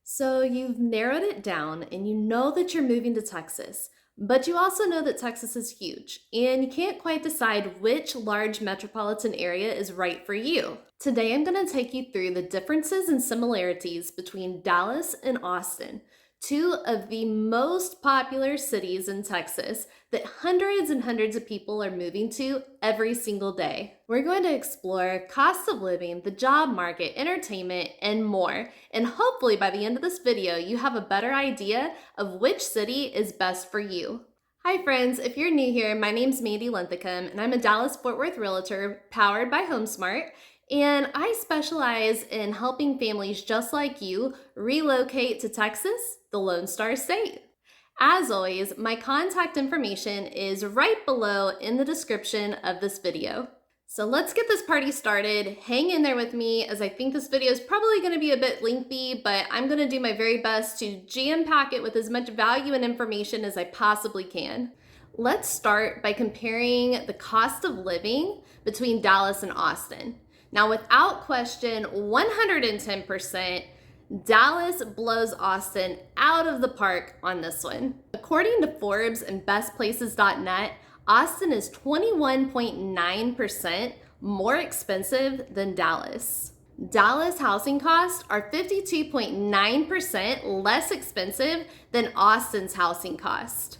So you've narrowed it down and you know that you're moving to Texas, but you also know that Texas is huge and you can't quite decide which large metropolitan area is right for you. Today I'm going to take you through the differences and similarities between Dallas and Austin, two of the most popular cities in Texas that hundreds and hundreds of people are moving to every single day. We're going to explore cost of living, the job market, entertainment, and more. And hopefully by the end of this video, you have a better idea of which city is best for you. Hi friends, if you're new here, my name's Mandy.Linthicum and I'm a Dallas-Fort Worth realtor powered by HomeSmart. And I specialize in helping families just like you relocate to Texas, the Lone Star State. As always, my contact information is right below in the description of this video. So let's get this party started. Hang in there with me as I think this video is probably going to be a bit lengthy, but I'm going to do my very best to jam-pack it with as much value and information as I possibly can. Let's start by comparing the cost of living between Dallas and Austin. Now, without question, 110%, Dallas blows Austin out of the park on this one. According to Forbes and bestplaces.net, Austin is 21.9% more expensive than Dallas. Dallas housing costs are 52.9% less expensive than Austin's housing cost.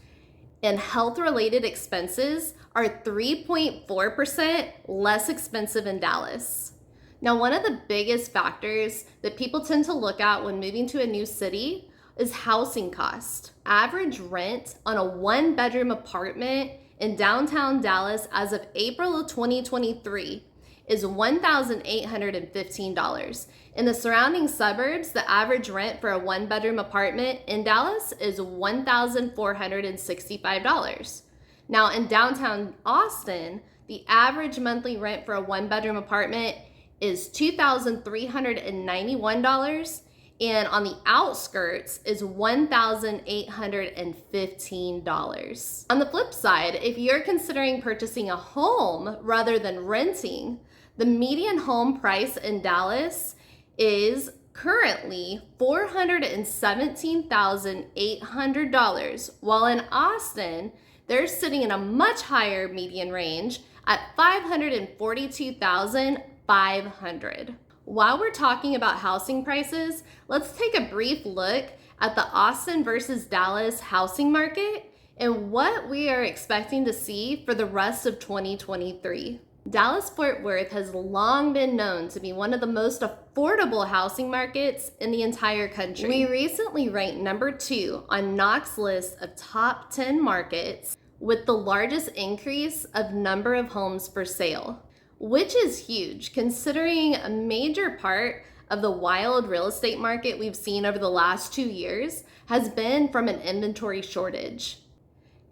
And health-related expenses are 3.4% less expensive in Dallas. Now, one of the biggest factors that people tend to look at when moving to a new city is housing cost. Average rent on a one-bedroom apartment in downtown Dallas as of April of 2023 is $1,815. In the surrounding suburbs, the average rent for a one-bedroom apartment in Dallas is $1,465. Now, in downtown Austin, the average monthly rent for a one-bedroom apartment is $2,391, and on the outskirts is $1,815. On the flip side, if you're considering purchasing a home rather than renting, the median home price in Dallas is currently $417,800, while in Austin, they're sitting in a much higher median range at $542,500. While we're talking about housing prices, let's take a brief look at the Austin versus Dallas housing market and what we are expecting to see for the rest of 2023. Dallas-Fort Worth has long been known to be one of the most affordable housing markets in the entire country. We recently ranked number 2 on Knox's list of top 10 markets with the largest increase of number of homes for sale, which is huge considering a major part of the wild real estate market we've seen over the last 2 years has been from an inventory shortage.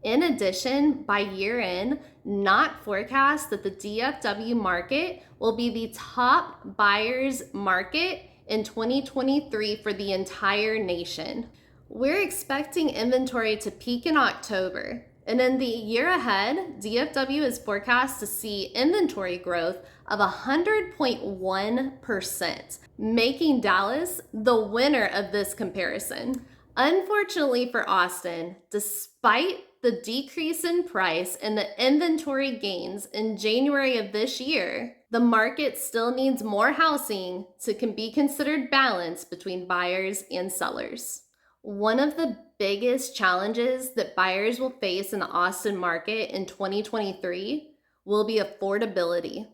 In addition, by year end, Knott forecasts that the DFW market will be the top buyer's market in 2023 for the entire nation. We're expecting inventory to peak in October, and in the year ahead, DFW is forecast to see inventory growth of 100.1%, making Dallas the winner of this comparison. Unfortunately for Austin, despite the decrease in price and the inventory gains in January of this year, the market still needs more housing to be considered balanced between buyers and sellers. One of the biggest challenges that buyers will face in the Austin market in 2023 will be affordability.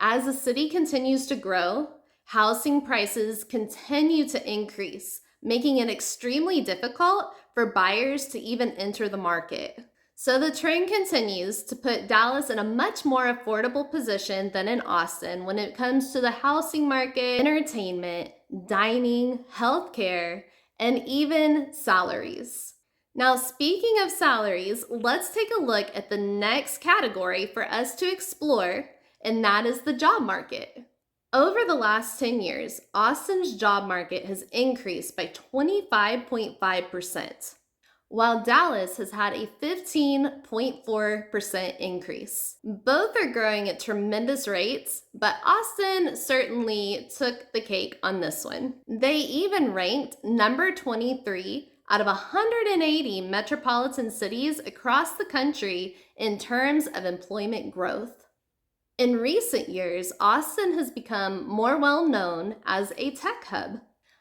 As the city continues to grow, housing prices continue to increase, making it extremely difficult for buyers to even enter the market. So the trend continues to put Dallas in a much more affordable position than in Austin when it comes to the housing market, entertainment, dining, healthcare, and even salaries. Now, speaking of salaries, let's take a look at the next category for us to explore, and that is the job market. Over the last 10 years, Austin's job market has increased by 25.5%. while Dallas has had a 15.4% increase. Both are growing at tremendous rates, but Austin certainly took the cake on this one. They even ranked number 23 out of 180 metropolitan cities across the country in terms of employment growth. In recent years, Austin has become more well known as a tech hub.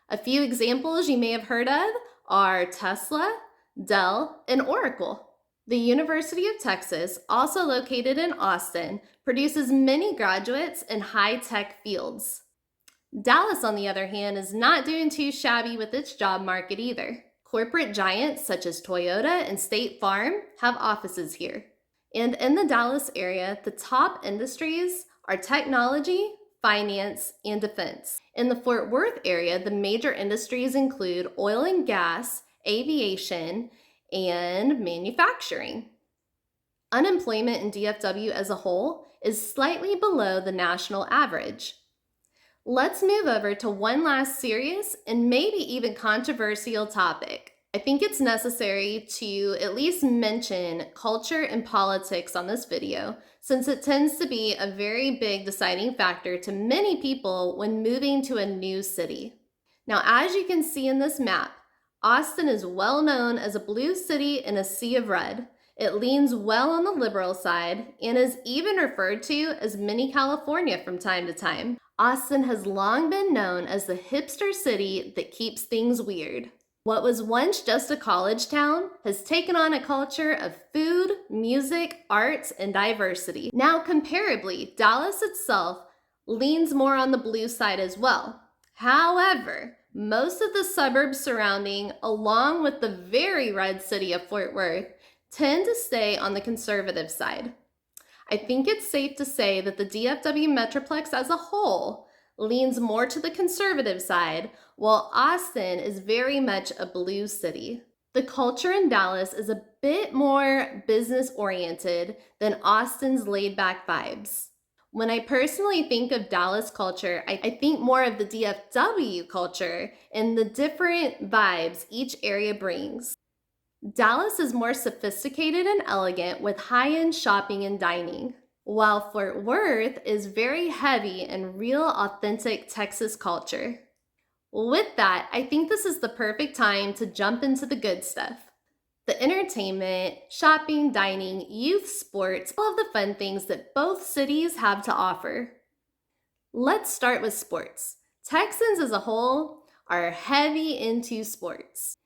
A few examples you may have heard of are Tesla, Dell, and Oracle. The University of Texas, also located in Austin, produces many graduates in high-tech fields. Dallas, on the other hand, is not doing too shabby with its job market either. Corporate giants such as Toyota and State Farm have offices here. And in the Dallas area, the top industries are technology, finance, and defense. In the Fort Worth area, the major industries include oil and gas, aviation, and manufacturing. Unemployment in DFW as a whole is slightly below the national average. Let's move over to one last serious and maybe even controversial topic. I think it's necessary to at least mention culture and politics on this video, since it tends to be a very big deciding factor to many people when moving to a new city. Now, as you can see in this map, Austin is well known as a blue city in a sea of red. It leans well on the liberal side and is even referred to as Mini California from time to time. Austin has long been known as the hipster city that keeps things weird. What was once just a college town has taken on a culture of food, music, arts, and diversity. Now, comparably, Dallas itself leans more on the blue side as well. However, most of the suburbs surrounding, along with the very red city of Fort Worth, tend to stay on the conservative side. I think it's safe to say that the DFW Metroplex as a whole leans more to the conservative side, while Austin is very much a blue city. The culture in Dallas is a bit more business-oriented than Austin's laid-back vibes. When I personally think of Dallas culture, I think more of the DFW culture and the different vibes each area brings. Dallas is more sophisticated and elegant with high-end shopping and dining, while Fort Worth is very heavy in real, authentic Texas culture. With that, I think this is the perfect time to jump into the good stuff. The entertainment, shopping, dining, youth sports, all of the fun things that both cities have to offer. Let's start with sports. Texans as a whole are heavy into sports.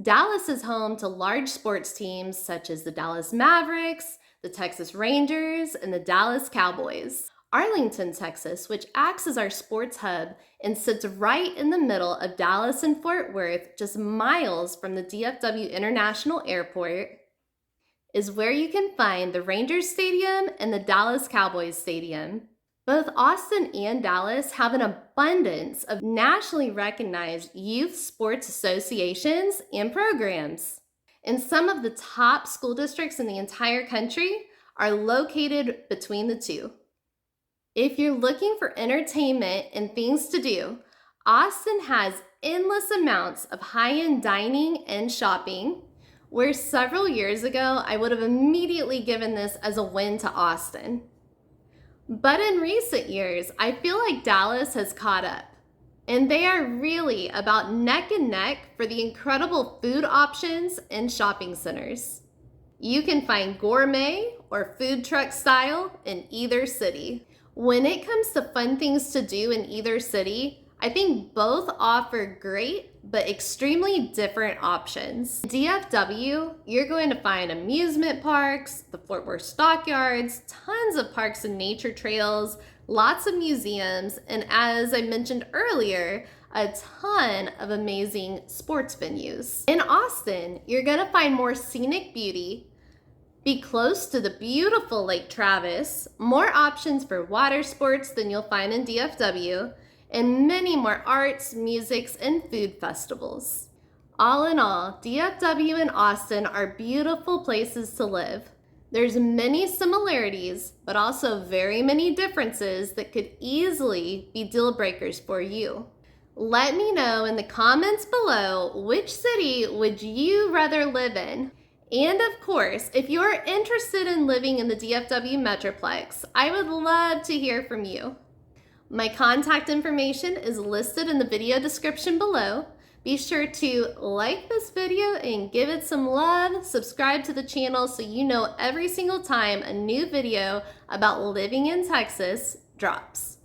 Dallas is home to large sports teams such as the Dallas Mavericks, the Texas Rangers, and the Dallas Cowboys. Arlington, Texas, which acts as our sports hub and sits right in the middle of Dallas and Fort Worth, just miles from the DFW International Airport, is where you can find the Rangers Stadium and the Dallas Cowboys Stadium. Both Austin and Dallas have an abundance of nationally recognized youth sports associations and programs. And some of the top school districts in the entire country are located between the two. If you're looking for entertainment and things to do, Austin has endless amounts of high-end dining and shopping, where several years ago I would have immediately given this as a win to Austin. But in recent years, I feel like Dallas has caught up, and they are really about neck and neck for the incredible food options and shopping centers. You can find gourmet or food truck style in either city. When it comes to fun things to do in either city, I think both offer great but extremely different options. In DFW, you're going to find amusement parks, the Fort Worth Stockyards, tons of parks and nature trails, lots of museums, and as I mentioned earlier, a ton of amazing sports venues. In Austin, you're gonna find more scenic beauty, be close to the beautiful Lake Travis, more options for water sports than you'll find in DFW, and many more arts, musics, and food festivals. All in all, DFW and Austin are beautiful places to live. There's many similarities, but also very many differences that could easily be deal breakers for you. Let me know in the comments below, which city would you rather live in? And of course, if you're interested in living in the DFW Metroplex, I would love to hear from you. My contact information is listed in the video description below. Be sure to like this video and give it some love. Subscribe to the channel so you know every single time a new video about living in Texas drops.